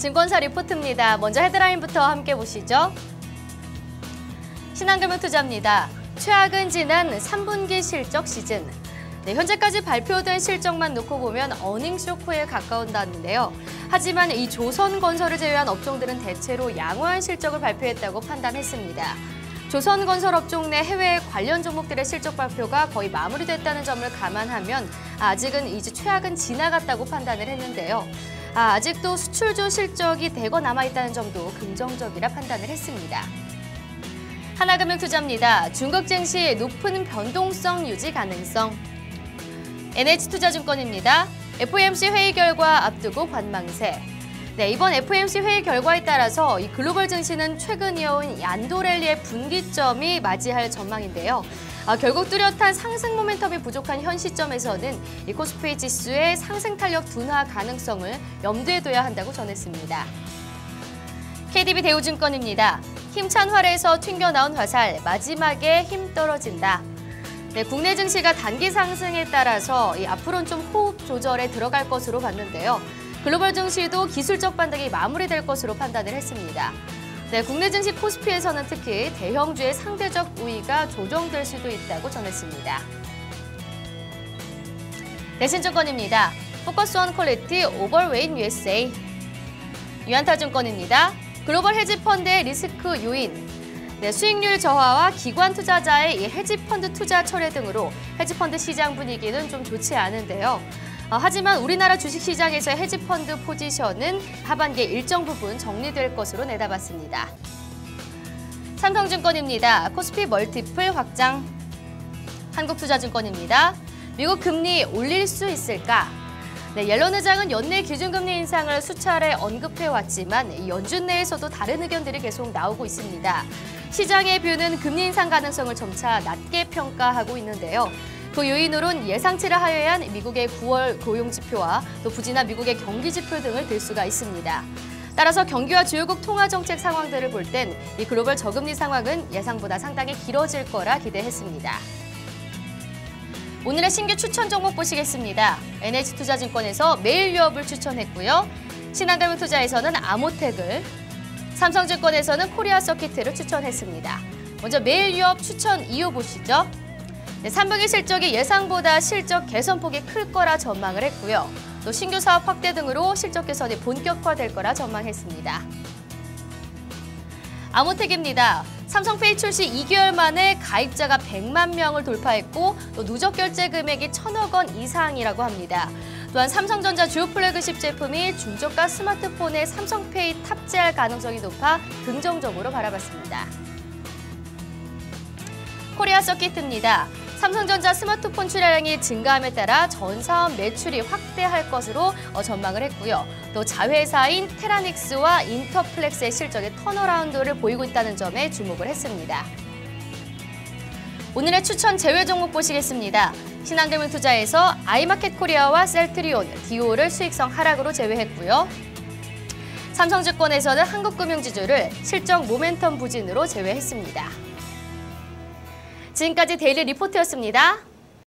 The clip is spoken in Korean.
증권사 리포트입니다. 먼저 헤드라인부터 함께 보시죠. 신한금융투자입니다. 최악은 지난 3분기 실적 시즌. 현재까지 발표된 실적만 놓고 보면 어닝 쇼크에 가까운다는데요. 하지만 이 조선건설을 제외한 업종들은 대체로 양호한 실적을 발표했다고 판단했습니다. 조선건설 업종 내 해외 관련 종목들의 실적 발표가 거의 마무리됐다는 점을 감안하면 아직은 이제 최악은 지나갔다고 판단을 했는데요. 아직도 수출조 실적이 대거 남아있다는 점도 긍정적이라 판단을 했습니다. 하나금융투자입니다. 중국 증시 높은 변동성 유지 가능성. NH투자증권입니다. FOMC 회의 결과 앞두고 관망세. 이번 FOMC 회의 결과에 따라서 이 글로벌 증시는 최근 이어온 얀도랠리의 분기점이 맞이할 전망인데요. 결국 뚜렷한 상승 모멘텀이 부족한 현 시점에서는 이 코스피 지수의 상승 탄력 둔화 가능성을 염두에 둬야 한다고 전했습니다. KDB 대우증권입니다. 힘찬 활에서 튕겨나온 화살, 마지막에 힘 떨어진다. 국내 증시가 단기 상승에 따라서 앞으로는 좀 호흡 조절에 들어갈 것으로 봤는데요. 글로벌 증시도 기술적 반등이 마무리될 것으로 판단을 했습니다. 국내 증시 코스피에서는 특히 대형주의 상대적 우위가 조정될 수도 있다고 전했습니다. 대신증권입니다. 포커스온 퀄리티 오버웨인 USA. 유한타증권입니다. 글로벌 헤지펀드의 리스크 요인. 수익률 저하와 기관 투자자의 이 헤지펀드 투자 철회 등으로 헤지펀드 시장 분위기는 좀 좋지 않은데요. 하지만 우리나라 주식시장에서의 헤지펀드 포지션은 하반기에 일정 부분 정리될 것으로 내다봤습니다. 삼성증권입니다. 코스피 멀티플 확장. 한국투자증권입니다. 미국 금리 올릴 수 있을까? 옐런 의장은 연내 기준금리 인상을 수차례 언급해왔지만 연준 내에서도 다른 의견들이 계속 나오고 있습니다. 시장의 뷰는 금리 인상 가능성을 점차 낮게 평가하고 있는데요. 그 요인으론 예상치를 하회한 미국의 9월 고용지표와 또 부진한 미국의 경기지표 등을 들 수가 있습니다. 따라서 경기와 주요국 통화정책 상황들을 볼 땐 이 글로벌 저금리 상황은 예상보다 상당히 길어질 거라 기대했습니다. 오늘의 신규 추천 종목 보시겠습니다. NH투자증권에서 매일유업을 추천했고요. 신한금융투자에서는 아모텍을, 삼성증권에서는 코리아서키트를 추천했습니다. 먼저 매일유업 추천 이유 보시죠. 3분기 실적이 예상보다 실적 개선폭이 클 거라 전망을 했고요. 또 신규 사업 확대 등으로 실적 개선이 본격화될 거라 전망했습니다. 아모텍입니다. 삼성페이 출시 2개월 만에 가입자가 100만 명을 돌파했고 또 누적 결제 금액이 1,000억 원 이상이라고 합니다. 또한 삼성전자 주요 플래그십 제품이 중저가 스마트폰에 삼성페이 탑재할 가능성이 높아 긍정적으로 바라봤습니다. 코리아서키트입니다. 삼성전자 스마트폰 출하량이 증가함에 따라 전 사업 매출이 확대할 것으로 전망을 했고요. 또 자회사인 테라닉스와 인터플렉스의 실적의 턴어라운드를 보이고 있다는 점에 주목을 했습니다. 오늘의 추천 제외 종목 보시겠습니다. 신한금융투자에서 아이마켓 코리아와 셀트리온, 디오를 수익성 하락으로 제외했고요. 삼성증권에서는 한국금융지주를 실적 모멘텀 부진으로 제외했습니다. 지금까지 데일리 리포트였습니다.